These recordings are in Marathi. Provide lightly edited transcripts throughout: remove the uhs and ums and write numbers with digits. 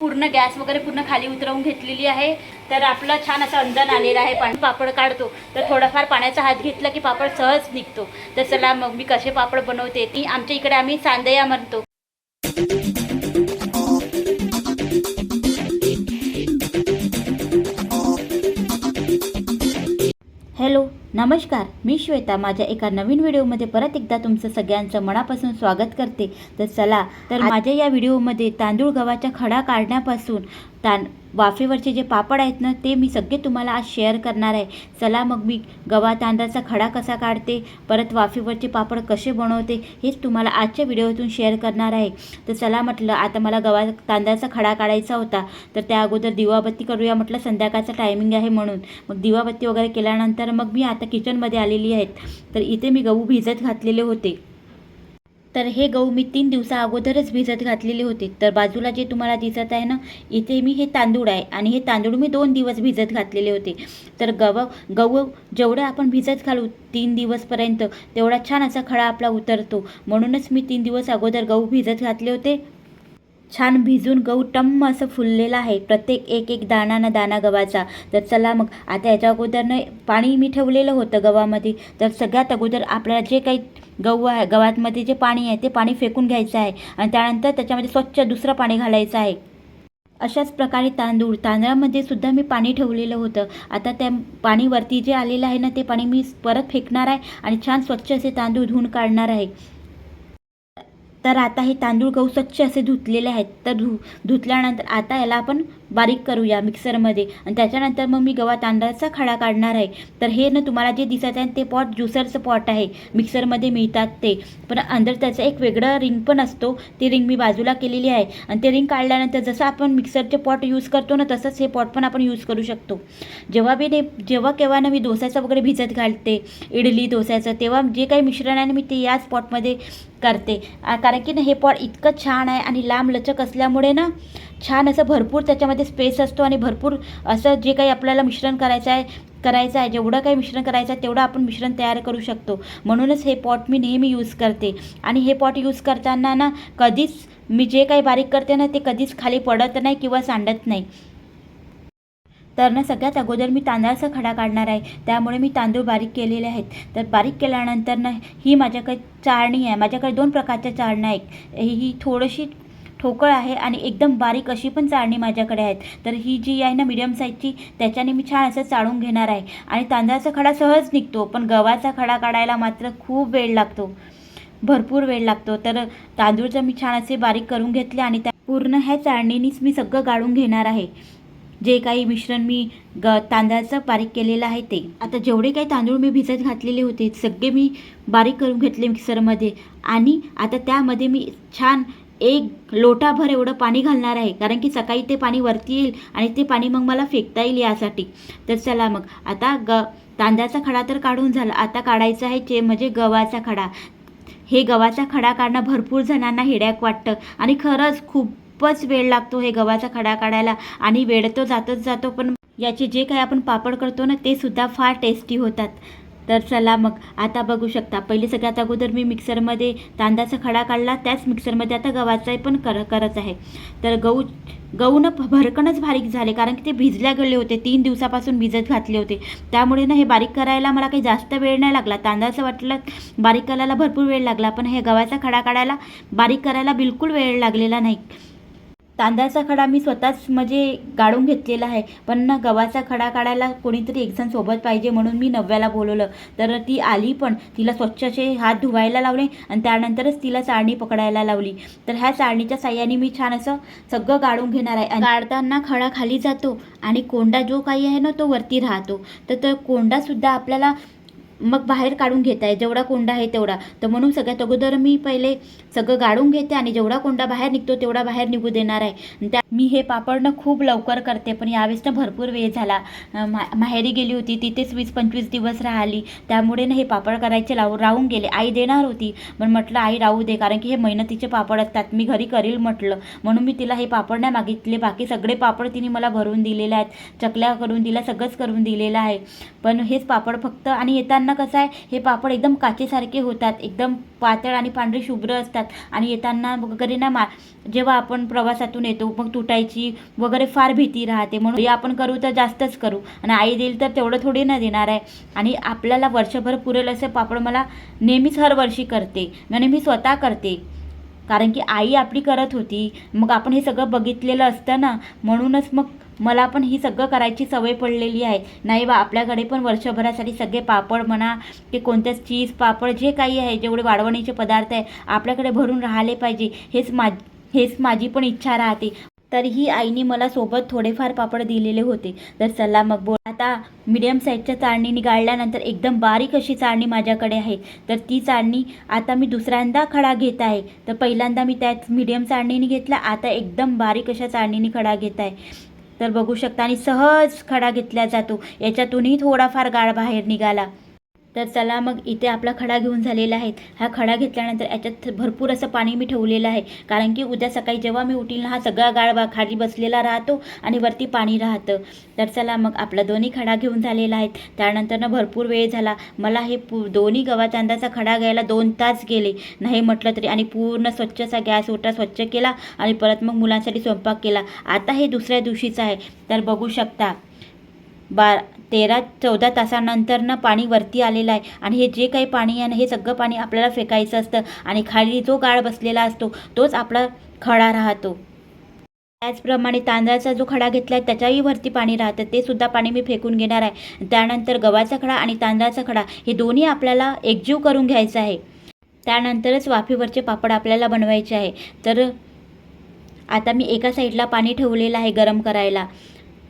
पूर्ण गॅस वगैरे पूर्ण खाली उतरवून घेतलेली आहे। तर आपलं छान असं अंजन आलेलं आहे। पाणी पापड काढतो तर थोडाफार पाण्याचा हात घेतला की पापड सहज निघतो। तर चला मग मी कसे पापड बनवते ती आमच्या इकडे आम्ही सांदया म्हणतो। हॅलो नमस्कार, मी श्वेता माझ्या एका नवीन व्हिडिओमध्ये परत एकदा तुमचं सगळ्यांचं मनापासून स्वागत करते। तर चला तर माझ्या या व्हिडिओमध्ये तांदूळ गव्हाच्या खडा काढण्यापासून वाफेवरचे जे पापड आहेत ना ते मी सगळे तुम्हाला आज शेअर करणार आहे। चला मग मी गव्हा तांदळाचा खडा कसा काढते, परत वाफेवरचे पापड कसे बनवते हेच तुम्हाला आजच्या व्हिडिओतून शेअर करणार आहे। तर चला म्हटलं आता मला गव्हा तांदळाचा खडा काढायचा होता, तर त्या अगोदर दिवाबत्ती करूया म्हटलं, संध्याकाळचा टायमिंग आहे म्हणून। मग दिवाबत्ती वगैरे केल्यानंतर मग मी आता किचनमध्ये आलेली आहेत। तर इथे मी गहू भिजत घातलेले होते। तर हे गहू मी 3 दिवसा अगोदरच भिजत घातलेले होते। तर बाजूला जे तुम्हाला दिसत आहे ना इथे मी हे तांदूळ आहे आणि हे तांदूळ मी 2 दिवस भिजत घातलेले होते। तर गहू जेवढे आपण भिजत घालू 3 दिवसपर्यंत तेवढा छान असा खडा आपला उतरतो। म्हणूनच मी 3 दिवस अगोदर गहू भिजत घातले होते। छान भिजून गहू टम्म असं फुललेला आहे, प्रत्येक एक दाणा ना दाणा गव्हाचा। तर चला मग आता याच्या अगोदरनं पाणी मी ठेवलेलं होतं गव्हामध्ये। तर सगळ्यात अगोदर आपल्याला जे काही गहू आहे गव्हामध्ये जे पाणी आहे ते पाणी फेकून घ्यायचं आहे आणि त्यानंतर त्याच्यामध्ये स्वच्छ दुसरं पाणी घालायचं आहे। अशाच प्रकारे तांदळामध्ये सुद्धा मी पाणी ठेवलेलं होतं। आता त्या पाणीवरती जे आलेलं आहे ना ते पाणी मी परत फेकणार आहे आणि छान स्वच्छ असे तांदूळ धुवून काढणार आहे। तर आता हे तांदूळ गहू स्वच्छ असे धुतलेले आहेत। तर धुतल्यानंतर आता याला आपण बारीक करूया मिक्सरमध्ये आणि त्याच्यानंतर मग मी गव्हा तांदळाचा खडा काढणार आहे। तर हे ना तुम्हाला जे दिसत आहे ते पॉट ज्युसरचं पॉट आहे, मिक्सरमध्ये मिळतात ते, पण अंदर त्याचं एक वेगळं रिंग पण असतो, ते रिंग मी बाजूला केलेली आहे। आणि ते रिंग काढल्यानंतर जसं आपण मिक्सरचे पॉट यूज करतो ना तसंच हे पॉट पण आपण यूज करू शकतो। जेव्हा केव्हा ना मी डोसाचं वगैरे भिजत घालते, इडली डोसाचं, तेव्हा जे काही मिश्रण आहे ना मी ते याच पॉटमध्ये करते। कारण की ना हे पॉट इतकं छान आहे आणि लांब लचक असल्यामुळे ना छान असं भरपूर त्याच्यामध्ये स्पेस असतो आणि भरपूर असं जे काही आपल्याला मिश्रण करायचं आहे जेवढं काही मिश्रण करायचं आहे तेवढं आपण मिश्रण तयार करू शकतो। म्हणूनच हे पॉट मी नेहमी यूज करते आणि हे पॉट यूज करताना ना कधीच मी जे काही बारीक करते ना ते कधीच खाली पडत नाही किंवा सांडत नाही। तर ना सगळ्यात अगोदर मी तांदळाचा खडा काढणार आहे, त्यामुळे मी तांदूळ बारीक केलेले आहेत। तर बारीक केल्यानंतर ना ही माझ्याकडे चाळणी आहे, माझ्याकडे 2 प्रकारच्या चाळण्या आहेत। ही थोडीशी ठोकळ आहे आणि एकदम बारीक अशी पण चाळणी माझ्याकडे आहेत। तर ही जी आहे ना मीडियम साईजची त्याच्याने मी छान असं चाळून घेणार आहे। आणि तांदळाचा खडा सहज निघतो, पण गव्हाचा खडा काढायला मात्र खूप वेळ लागतो, भरपूर वेळ लागतो। तर तांदूळचं मी छान असे बारीक करून घेतले आणि त्या पूर्ण ह्या चाळणीनीच मी सगळं गाळून घेणार आहे, जे काही मिश्रण मी तांदळाचं बारीक केलेलं आहे ते। आता जेवढे काही तांदूळ मी भिजत घातलेले होते सगळे मी बारीक करून घेतले मिक्सरमध्ये आणि आता त्यामध्ये मी छान 1 लोटाभर एवढं पाणी घालणार आहे, कारण की सकाळी ते पाणी वरती येईल आणि ते पाणी मग मला फेकता येईल यासाठी। तर चला मग आता तांदळाचा खडा तर काढून झाला, आता काढायचा आहे म्हणजे गव्हाचा खडा। हे गव्हाचा खडा काढणं भरपूर जणांना हेड्याक वाटतं आणि खरंच खूपच वेळ लागतो हे गव्हाचा खडा काढायला आणि वेळ तो जातो, पण याचे जे काही आपण पापड करतो ना ते सुद्धा फार टेस्टी होतात। तर चला मग आता बघू शकता, पहिले सगळ्यात अगोदर मी मिक्सरमध्ये तांदळाचा खडा काढला, त्याच मिक्सरमध्ये आता गव्हाचा पण करत आहे। तर गहू ना भरकनच बारीक झाले, कारण की ते भिजल्या गेले होते, 3 दिवसापासून भिजत घातले होते, त्यामुळे ना हे बारीक करायला मला काही जास्त वेळ नाही लागला। तांदळाचं वाटलं बारीक करायला भरपूर वेळ लागला, पण हे गव्हाचा खडा काढायला बारीक करायला बिलकुल वेळ लागलेला नाही। तांदळाचा खडा मी स्वतःच म्हणजे गाळून घेतलेला आहे, पण ना गव्हाचा खडा काढायला कोणीतरी एकजण सोबत पाहिजे म्हणून मी नव्याला बोलवलं। तर ती आली, पण तिला स्वच्छ असे हात धुवायला लावले आणि त्यानंतरच तिला चाळणी पकडायला लावली। तर ह्या चाळणीच्या साह्याने मी छान असं सगळं गाळून घेणार आहे। गाळताना खडा खाली जातो आणि कोंडा जो काही आहे ना तो वरती राहतो, तर कोंडासुद्धा आपल्याला मग बाहेर काढून घेता आहे, जेवढा कोंडा आहे तेवढा। तर म्हणून सगळ्यात अगोदर मी पहिले सगळं गाळून घेते आणि जेवढा कोंडा बाहेर निघतो तेवढा बाहेर निघू देणार आहे। मी हे पापड ना खूप लवकर करते, पण यावेळेस ना भरपूर वेळ झाला, माहेरी गेली होती, तिथेच 20-25 दिवस राहिली, त्यामुळे ना हे पापड करायचे राहून गेले। आई देणार होती, पण म्हटलं आई राहू दे, कारण की हे मेहनतीचे पापड असतात, मी घरी करील म्हटलं, म्हणून मी तिला हे पापड नाही मागितले। बाकी सगळे पापड तिने मला भरून दिलेले आहेत, चकल्या करून दिल्या, सगळंच करून दिलेलं आहे, पण हेच पापड फक्त। आणि येताना कसं आहे हे पापड एकदम काचेसारखे होतात, एकदम पातळ आणि पांढरे शुभ्र असतात आणि येताना वगैरे ना जेव्हा आपण प्रवासातून येतो मग तुटायची वगैरे फार भीती राहते. म्हणून आपण करू तर जास्तच करू आणि आई देईल तर तेवढं थोडी ना देणार आहे. आणि आपल्याला वर्षभर पुरेल असे पापड मला नेहमीच हर वर्षी करते आणि मी स्वतः करते, कारण की आई आपली करत होती. मग आपण हे सगळं बघितलेलं असतं ना, म्हणूनच मग मला पण ही सगळं करायची सवय पडलेली आहे. नाही बा, आपल्याकडे पण वर्षभरासाठी सगळे पापड म्हणा की कोणतेच चीज पापड जे काही आहे, जेवढे वाढवणीचे पदार्थ आहे आपल्याकडे भरून राहिले पाहिजे, हेच माझी पण इच्छा राहते. तरीही आईने मला सोबत थोडेफार पापड दिलेले होते. तर चला मग बोल, आता मीडियम साईजच्या चाळणीने गाळल्यानंतर एकदम बारीक अशी चाळणी माझ्याकडे आहे. तर ती चाळणी आता मी दुसऱ्यांदा खडा घेत आहे. तर पहिल्यांदा मी त्याच मीडियम चाळणीने घेतला, आता एकदम बारीक अशा चाळणीने खडा घेत आहे. तर बघू शकता आणि सहज खडा घेतला जातो, याच्यातूनही थोडाफार गाळ बाहेर निघाला. तर चला मग इथे आपला खडा घेऊन झालेला आहे. हा खडा घेतल्यानंतर याच्यात भरपूर असं पाणी मी ठेवलेलं आहे, कारण की उद्या सकाळी जेव्हा मी उठील ना हा सगळा गाळ खाली बसलेला राहतो आणि वरती पाणी राहतं. तर चला मग आपला दोन्ही खडा घेऊन झालेला आहे. त्यानंतर ना भरपूर वेळ झाला. मला हे दोन्ही गव्हाचा अंदाचा खडा घ्यायला 2 तास गेले नाही म्हटलं तरी. आणि पूर्ण स्वच्छचा गॅस ओटा स्वच्छ केला आणि परत मग मुलांसाठी स्वयंपाक केला. आता हे दुसऱ्या दिवशीचं आहे. तर बघू शकता 13-14 तासानंतर ना पाणी वरती आलेलं आहे. आणि हे जे काही पाणी आहे ना, हे सगळं पाणी आपल्याला फेकायचं असतं आणि खाली जो गाळ बसलेला असतो तोच आपला खडा राहतो. त्याचप्रमाणे तांदळाचा जो खडा घेतला आहे त्याच्याही वरती पाणी राहतं, ते सुद्धा पाणी मी फेकून घेणार आहे. त्यानंतर गव्हाचा खडा आणि तांदळाचा खडा हे दोन्ही आपल्याला एकजीव करून घ्यायचं आहे. त्यानंतरच वाफेवरचे पापड आपल्याला बनवायचे आहे. तर आता मी एका साईडला पाणी ठेवलेलं आहे गरम करायला.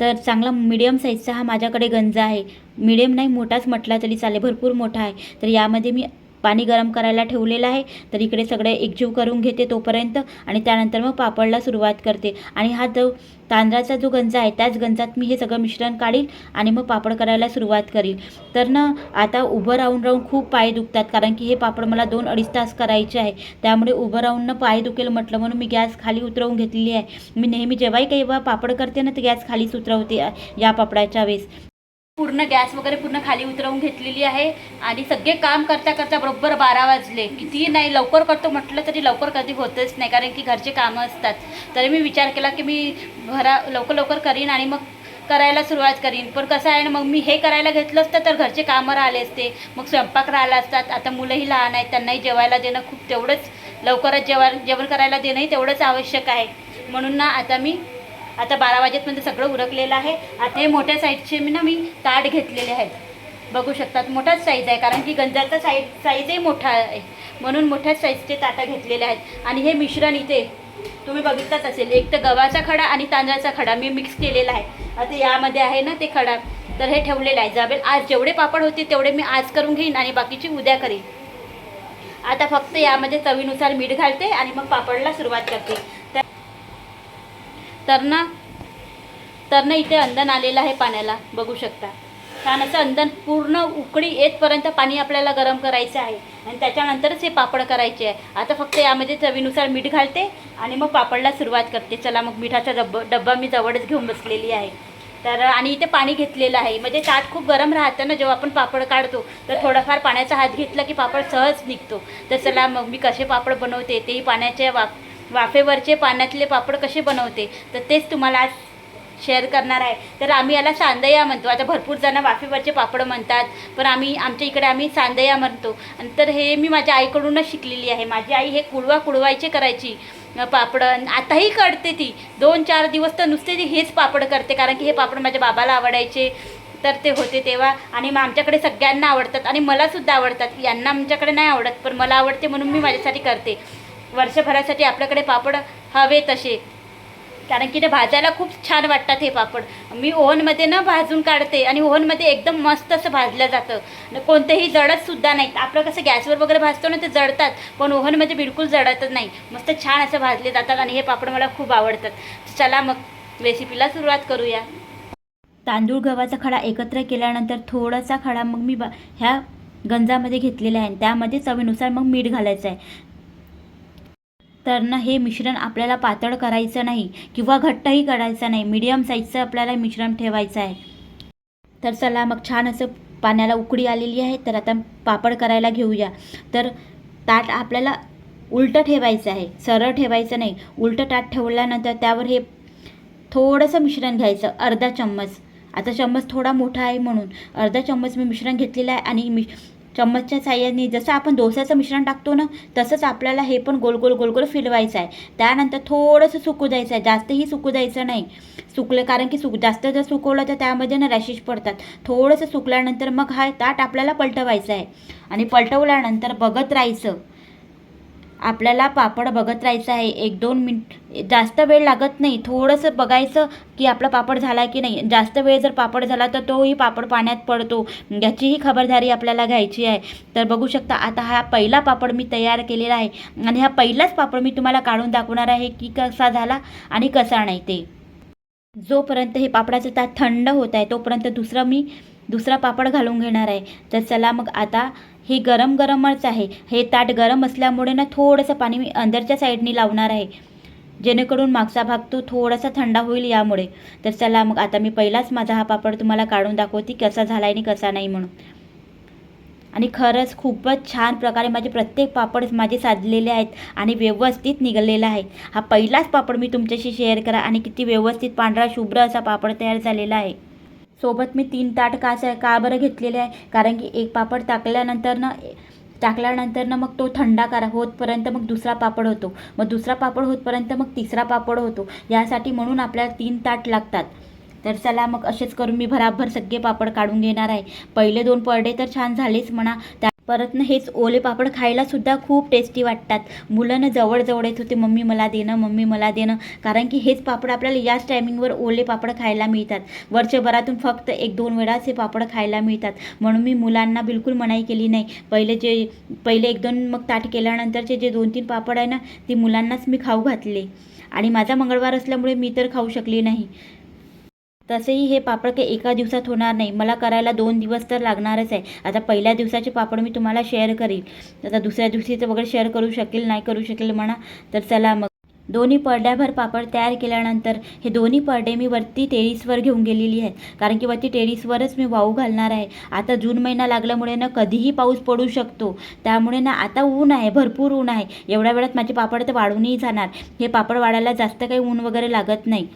तर चांगला मीडियम साईजचा हा माझ्याकडे गंज आहे. मीडियम नाही, मोठाच म्हटला तरी चालेल, भरपूर मोठा आहे. तर यामध्ये मी पाणी गरम करायला ठेवलेलं आहे. तर इकडे सगळे एकजीव करून घेते तोपर्यंत आणि त्यानंतर मग पापडला सुरुवात करते. आणि हा जो तांदळाचा जो गंज आहे त्याच गंजात मी हे सगळं मिश्रण काढील आणि मग पापड करायला सुरुवात करील. तर ना आता उभं राहून खूप पाय दुखतात, कारण की हे पापड मला 2-2.5 तास करायचे आहे. त्यामुळे उभं राहून ना पाय दुखेल म्हटलं म्हणून मी गॅस खाली उतरवून घेतलेली आहे. मी नेहमी जेव्हाही काही पापड करते ना तर गॅस खालीच उतरवते या पापडाच्या वेळेस. पूर्ण गॅस वगैरे पूर्ण खाली उतरवून घेतलेली आहे. आणि सगळे काम करता करता बरोबर 12 वाजले. कितीही नाही लवकर करतो म्हटलं तरी लवकर कधी होतच नाही, कारण की घरचे कामं असतात. तरी मी विचार केला की मी लवकर करीन आणि मग करायला सुरुवात करीन. पण कसं आहे ना, मग मी हे करायला घेतलं असतं तर घरचे कामं राहिले असते, मग स्वयंपाक राहिला असतात. आता मुलंही लहान आहेत, त्यांनाही जेवायला देणं खूप तेवढंच लवकरच जेवण करायला देणंही तेवढंच आवश्यक आहे. म्हणून ना आता 12 वाजेपर्यंत सगळं उरकलेलं आहे. आता हे मोठ्या साईजचे मी ताट घेतलेले आहेत. बघू शकतात मोठाच साईज आहे, कारण की गंजाचा साईजही मोठा आहे, म्हणून मोठ्याच साईजचे ताटं घेतलेले आहेत. आणि हे मिश्रण इथे तुम्ही बघितलंच असेल, एक तर गव्हाचा खडा आणि तांदळाचा खडा मी मिक्स केलेला आहे. आता यामध्ये आहे ना ते खडा, तर हे ठेवलेलं आहे. जावेल आज जेवढे पापड होते तेवढे मी आज करून घेईन आणि बाकीची उद्या करीन. आता फक्त यामध्ये चवीनुसार मीठ घालते आणि मग पापडला सुरुवात करते. तर ना इथे अंदन आलेलं आहे पाण्याला, बघू शकता. छान असं अंदन पूर्ण उकळी येतपर्यंत पाणी आपल्याला गरम करायचं आहे आणि त्याच्यानंतरच हे पापड करायचे आहे. आता फक्त यामध्ये चवीनुसार मीठ घालते आणि मग पापडला सुरुवात करते. चला मग मिठाचा डब्बा मी जवळच घेऊन बसलेली आहे. तर आणि इथे पाणी घेतलेलं आहे, म्हणजे ताट खूप गरम राहतं ना जेव्हा आपण पापड काढतो, तर थोडाफार पाण्याचा हात घेतला की पापड सहज निघतो. तर चला मग मी कसे पापड बनवते तेही पाण्याच्या वाफेवरचे पाण्यातले पापड कसे बनवते तर तेच तुम्हाला आज शेअर करणार आहे. तर आम्ही याला सांदया म्हणतो. आता भरपूर जण वाफेवरचे पापड म्हणतात, पण आमच्या इकडे आम्ही सांदया म्हणतो. नंतर हे मी माझ्या आईकडूनच शिकलेली आहे. माझी आई हे कुडवायचे करायची पापड, आताही करते ती. 2-4 दिवस तर नुसते ती हेच पापड करते, कारण की हे पापड माझ्या बाबाला आवडायचे तर ते होते तेव्हा. आणि मग आमच्याकडे सगळ्यांना आवडतात आणि मलासुद्धा आवडतात. यांना आमच्याकडे नाही आवडत, पण मला आवडते म्हणून मी माझ्यासाठी करते. वर्षभरासाठी आपल्याकडे पापड हवे तसे, कारण की ते भाजायला खूप छान वाटतात हे पापड. मी ओव्हनमध्ये न भाजून काढते आणि ओव्हनमध्ये एकदम मस्त असं भाजलं जातं, कोणतेही जळतसुद्धा नाहीत. आपलं कसं गॅसवर वगैरे भाजतो ना ते जळतात, पण ओव्हनमध्ये बिलकुल जळतच नाही, मस्त छान असं भाजले जातात. आणि हे पापड मला खूप आवडतात. चला मग रेसिपीला सुरुवात करूया. तांदूळ गव्हाचा खडा एकत्र केल्यानंतर थोडासा खडा मग मी ह्या गंजामध्ये घेतलेला आहे, त्यामध्ये चवीनुसार मग मीठ घालायचं आहे. तर ना हे मिश्रण आपल्याला पातळ करायचं नाही किंवा घट्टही करायचं नाही, मीडियम साईजचं आपल्याला मिश्रण ठेवायचं आहे. तर चला मग छान असं पाण्याला उकळी आलेली आहे, तर आता पापड करायला घेऊया. तर ताट आपल्याला उलटं ठेवायचं आहे, सरळ ठेवायचं नाही. उलटं ताट ठेवल्यानंतर त्यावर हे थोडंसं मिश्रण घ्यायचं, अर्धा चम्मच. आता चम्मच थोडा मोठा आहे म्हणून अर्धा चम्मच मी मिश्रण घेतलेलं आहे आणि चम्मचच्या साहाय्याने जसं आपण डोस्याचं मिश्रण टाकतो ना, तसंच आपल्याला हे पण गोल गोल गोल गोल फिरवायचं आहे. त्यानंतर थोडंसं सुकू द्यायचं आहे, जास्तही सुकू द्यायचं नाही. सुकलं कारण की जास्त जर सुकवलं तर त्यामध्ये ना रॅशेस पडतात. थोडंसं सुकल्यानंतर मग हा ताट आपल्याला पलटवायचं आहे आणि पलटवल्यानंतर बघत राहायचं. आपल्याला पापड बघत राहायचं आहे 1-2 मिनिट, जास्त वेळ लागत नाही. थोडंसं बघायचं की आपला पापड झाला की नाही. जास्त वेळ जर पापड झाला तर तोही पापड पाण्यात पडतो, याचीही खबरदारी आपल्याला घ्यायची आहे. तर बघू शकता आता हा पहिला पापड मी तयार केलेला आहे आणि हा पहिलाच पापड मी तुम्हाला काढून दाखवणार आहे की कसा झाला आणि कसा नाही ते. जोपर्यंत हे पापडाचं ताट थंड होत आहे तोपर्यंत दुसरा पापड घालून घेणार आहे. तर चला मग आता हे गरम गरमच आहे. हे ताट गरम असल्यामुळे ना थोडंसं पाणी मी अंदरच्या साईडनी लावणार आहे, जेणेकरून मागचा भाग तो थोडासा थंड होईल यामुळे. तर चला मग आता मी पहिलाच माझा हा पापड तुम्हाला काढून दाखवते कसा झाला आणि कसा नाही म्हणून. आणि खरंच खूपच छान प्रकारे माझे प्रत्येक पापड माझे साधलेले आहेत आणि व्यवस्थित निघालेला आहे. हा पहिलाच पापड मी तुमच्याशी शेअर करा आणि किती व्यवस्थित पांढरा शुभ्र असा पापड तयार झालेला आहे. सोबत मी 3 ताट का बरं घेतलेले आहे, कारण की एक पापड टाकल्यानंतर ना मग तो थंडा होतपर्यंत मग दुसरा पापड होतो, मग दुसरा पापड होतपर्यंत मग तिसरा पापड होतो. यासाठी म्हणून आपल्याला 3 ताट लागतात. तर चला मग असेच करून मी भराभर सगळे पापड काढून घेणार आहे. पहिले 2 परडे तर छान झालेच म्हणा, परत ना हेच ओले पापड खायला सुद्धा खूप टेस्टी वाटतात. मुलं जवळ येत होते, मम्मी मला देणं, मम्मी मला देणं, कारण की हेच पापड आपल्याला याच टायमिंगवर ओले पापड खायला मिळतात. वर्षभरातून फक्त 1-2 वेळाच हे पापड खायला मिळतात. म्हणून मी मुलांना बिलकुल मनाई केली नाही. पहिले 1-2 मग ताट केल्यानंतरचे जे 2-3 पापड आहे ना, ते मुलांनाच मी खाऊ घातले आणि माझा मंगळवार असल्यामुळे मी तर खाऊ शकली नाही. तसेही हे पापड काही एका दिवसात होणार नाही, मला करायला 2 दिवस तर लागणारच आहे. आता पहिल्या दिवसाचे पापड मी तुम्हाला शेअर करील, आता दुसऱ्या दिवशीचं वगैरे शेअर करू शकेल नाही करू शकेल म्हणा. तर चला मग दोन्ही परड्याभर पापड तयार केल्यानंतर हे दोन्ही परडे मी वरती टेरेसवर घेऊन गेलेली आहे, कारण की वरती टेरेसवरच मी वाळू घालणार आहे. आता जून महिना लागल्यामुळे ना कधीही पाऊस पडू शकतो, त्यामुळे ना आता ऊन आहे, भरपूर ऊन आहे. एवढ्या वेळात माझे पापड तर वाळूनही जाणार. हे पापड वाळायला जास्त काही ऊन वगैरे लागत नाही.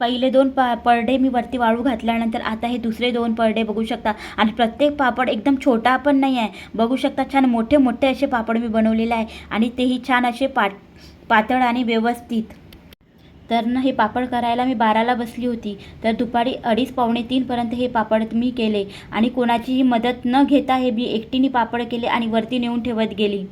पहिले 2 परडे मी वरती वाळू घातल्यानंतर आता हे दुसरे 2 परडे बघू शकता. आणि प्रत्येक पापड एकदम छोटा पण नाही आहे, बघू शकता छान मोठे मोठे असे पापड मी बनवलेले आहे आणि तेही छान असे पातळ आणि व्यवस्थित. तर ना हे पापड करायला मी 12ला बसली होती, तर दुपारी 2:30-2:45 पर्यंत हे पापड मी केले आणि कोणाचीही मदत न घेता हे मी एकटीने पापड केले आणि वरती नेऊन ठेवत गेली.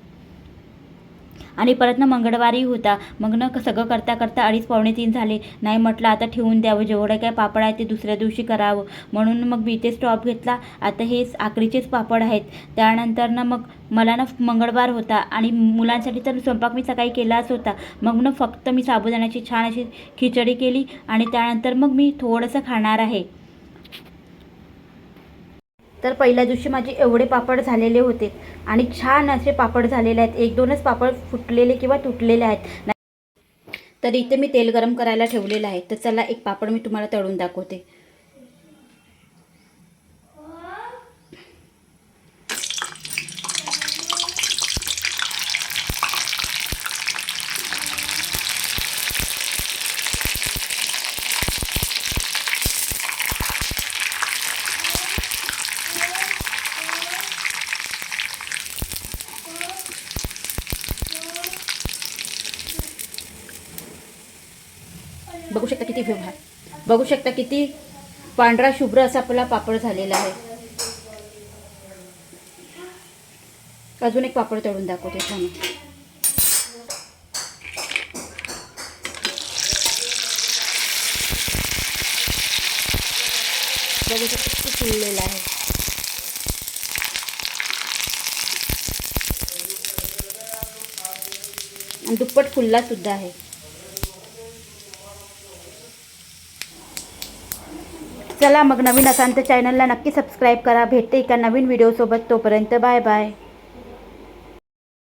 आणि परत ना मंगळवारी होता, मग ना सगळं करता 2:30-2:45 झाले. नाही म्हटलं आता ठेवून द्यावं, जेवढं काय पापड आहे ते दुसऱ्या दिवशी करावं, म्हणून मग मी इथे स्टॉप घेतला. आता हेच आखरीचेच पापड आहेत. त्यानंतर ना मग मला ना मंगळवार होता आणि मुलांसाठी तर स्वयंपाक मी सकाळी केलाच होता. मग ना फक्त मी साबुदाण्याची छान अशी खिचडी केली आणि त्यानंतर मग मी थोडंसं खाणार आहे. तर पहिल्या दिवशी माझे एवढे पापड झालेले होते आणि छान असे पापड झालेले आहेत. 1-2च पापड फुटलेले किंवा तुटलेले आहेत. तर इथे मी तेल गरम करायला ठेवलेलं आहे. तर चला एक पापड मी तुम्हाला तळून दाखवते. बघू शकता किती पांढरा शुभ्र असा आपला पापड झालेला आहे. अजून एक पापड तळून दाखवते छान. बघू शकता किती फुललेला आहे. आणि दुप्पट फुलला सुद्धा आहे. चला मग नवीन असाल तर चॅनलला नक्की सबस्क्राईब करा. भेटते एका नवीन व्हिडिओसोबत. तोपर्यंत बाय बाय.